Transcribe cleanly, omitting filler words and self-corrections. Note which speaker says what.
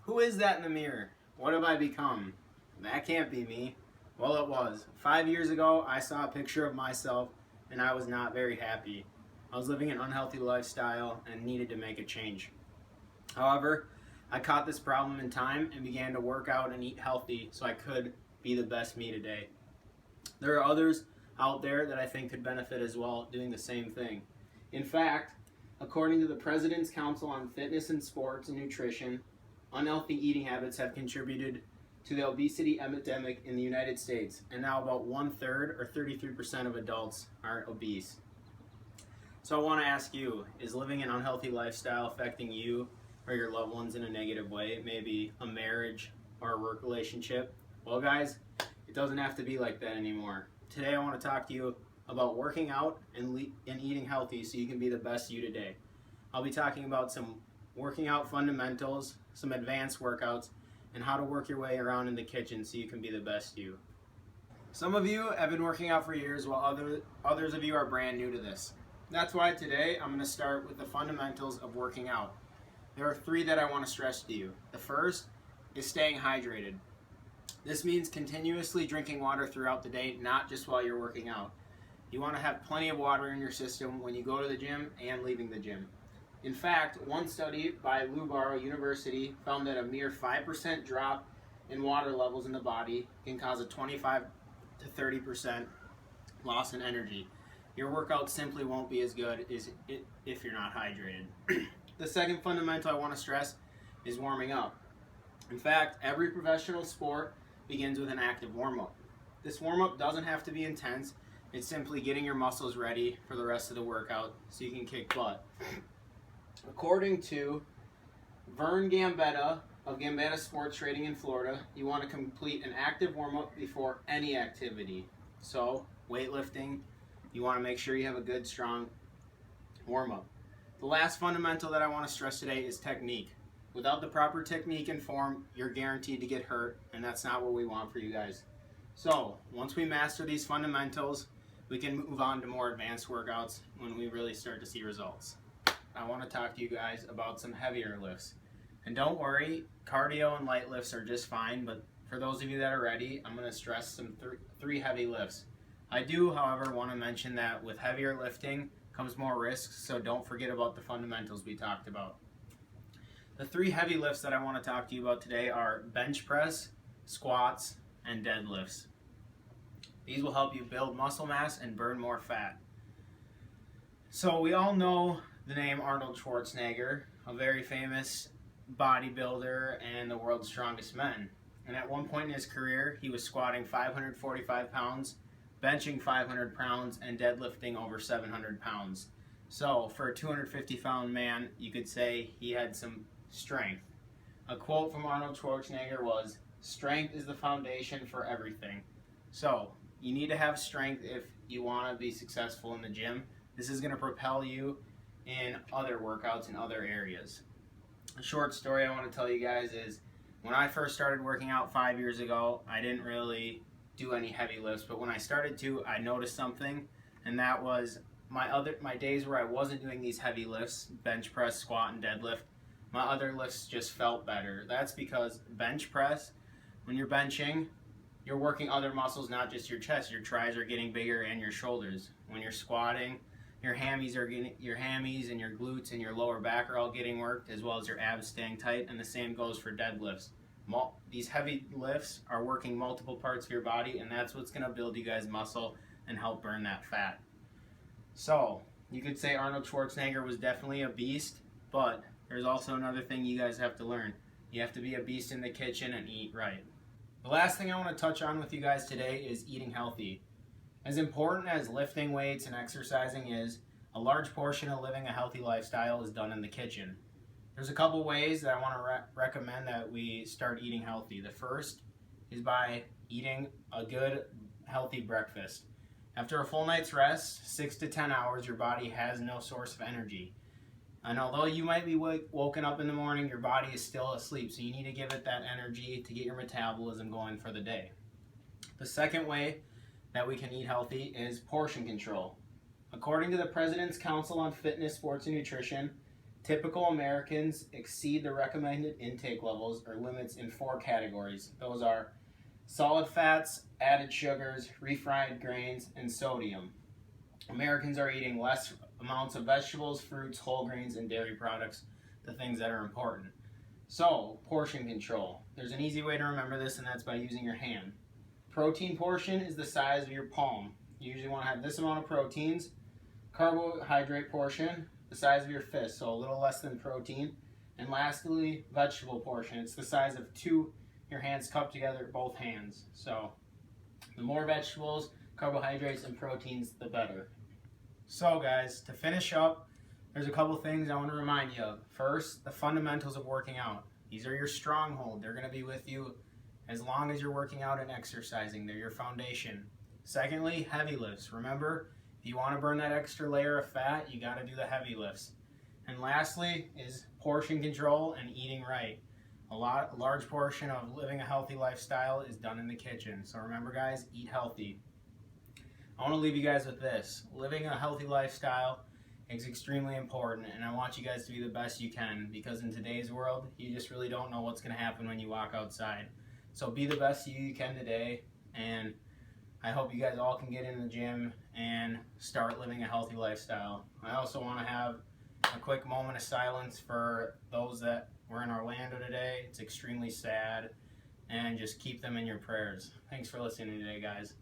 Speaker 1: Who is that in the mirror? What have I become? That can't be me. Well, it was. 5 years ago, I saw a picture of myself and I was not very happy. I was living an unhealthy lifestyle and needed to make a change. However, I caught this problem in time and began to work out and eat healthy so I could be the best me today. There are others out there that I think could benefit as well doing the same thing. In fact, according to the President's Council on Fitness and Sports and Nutrition, unhealthy eating habits have contributed to the obesity epidemic in the United States, and now about 1/3 or 33% of adults are obese. So I want to ask you, is living an unhealthy lifestyle affecting you or your loved ones in a negative way, maybe a marriage or a work relationship? Well guys, it doesn't have to be like that anymore. Today I want to talk to you about working out and eating healthy so you can be the best you today. I'll be talking about some working out fundamentals, some advanced workouts, and how to work your way around in the kitchen so you can be the best you. Some of you have been working out for years while others of you are brand new to this. That's why today I'm going to start with the fundamentals of working out. There are 3 that I want to stress to you. The first is staying hydrated. This means continuously drinking water throughout the day, not just while you're working out. You want to have plenty of water in your system when you go to the gym and leaving the gym. In fact, one study by Loughborough University found that a mere 5% drop in water levels in the body can cause a 25 to 30% loss in energy. Your workout simply won't be as good if you're not hydrated. The second fundamental I want to stress is warming up. In fact, every professional sport begins with an active warm-up. This warm-up doesn't have to be intense. It's simply getting your muscles ready for the rest of the workout so you can kick butt. According to Vern Gambetta of Gambetta Sports Trading in Florida, you want to complete an active warm-up before any activity. So, weightlifting, you want to make sure you have a good, strong warm-up. The last fundamental that I want to stress today is technique. Without the proper technique and form, you're guaranteed to get hurt, and that's not what we want for you guys. So, once we master these fundamentals, we can move on to more advanced workouts when we really start to see results. I want to talk to you guys about some heavier lifts. And don't worry, cardio and light lifts are just fine, but for those of you that are ready, I'm going to stress some 3 heavy lifts. I do, however, want to mention that with heavier lifting comes more risks, so don't forget about the fundamentals we talked about. The 3 heavy lifts that I want to talk to you about today are bench press, squats, and deadlifts. These will help you build muscle mass and burn more fat. So we all know the name Arnold Schwarzenegger, a very famous bodybuilder and the world's strongest man. And at one point in his career, he was squatting 545 pounds, benching 500 pounds, and deadlifting over 700 pounds. So for a 250-pound man, you could say he had some strength. A quote from Arnold Schwarzenegger was, "Strength is the foundation for everything." So you need to have strength if you want to be successful in the gym. This is going to propel you in other workouts in other areas. A short story I want to tell you guys is when I first started working out 5 years ago, I didn't really do any heavy lifts, but when I started to, I noticed something, and that was my days where I wasn't doing these heavy lifts, bench press, squat, and deadlift, my other lifts just felt better. That's because bench press, when you're benching, you're working other muscles, not just your chest. Your tris are getting bigger and your shoulders. When you're squatting, your hammies and your glutes and your lower back are all getting worked, as well as your abs staying tight, and the same goes for deadlifts. These heavy lifts are working multiple parts of your body, and that's what's going to build you guys muscle and help burn that fat. So, you could say Arnold Schwarzenegger was definitely a beast, but there's also another thing you guys have to learn. You have to be a beast in the kitchen and eat right. The last thing I want to touch on with you guys today is eating healthy. As important as lifting weights and exercising is, a large portion of living a healthy lifestyle is done in the kitchen. There's a couple ways that I want to recommend that we start eating healthy. The first is by eating a good, healthy breakfast. After a full night's rest, 6 to 10 hours, your body has no source of energy. And although you might be woken up in the morning, your body is still asleep, so you need to give it that energy to get your metabolism going for the day. The second way that we can eat healthy is portion control. According to the President's Council on Fitness, Sports, and Nutrition, Typical Americans exceed the recommended intake levels or limits in 4 categories. Those are solid fats, added sugars, refried grains, and sodium. Americans are eating less amounts of vegetables, fruits, whole grains, and dairy products, the things that are important. So, portion control. There's an easy way to remember this, and that's by using your hand. Protein portion is the size of your palm. You usually want to have this amount of proteins. Carbohydrate portion, the size of your fist, so a little less than protein. And lastly, vegetable portion. It's the size of your hands cupped together, both hands. So the more vegetables, carbohydrates, and proteins, the better. So guys, to finish up, there's a couple things I want to remind you of. First, the fundamentals of working out. These are your stronghold. They're going to be with you as long as you're working out and exercising. They're your foundation. Secondly, heavy lifts. Remember, if you want to burn that extra layer of fat, you got to do the heavy lifts. And lastly is portion control and eating right. A large portion of living a healthy lifestyle is done in the kitchen. So remember guys, eat healthy. I want to leave you guys with this. Living a healthy lifestyle is extremely important, and I want you guys to be the best you can, because in today's world, you just really don't know what's going to happen when you walk outside. So be the best you can today, and I hope you guys all can get in the gym and start living a healthy lifestyle. I also want to have a quick moment of silence for those that were in Orlando today. It's extremely sad, and just keep them in your prayers. Thanks for listening today, guys.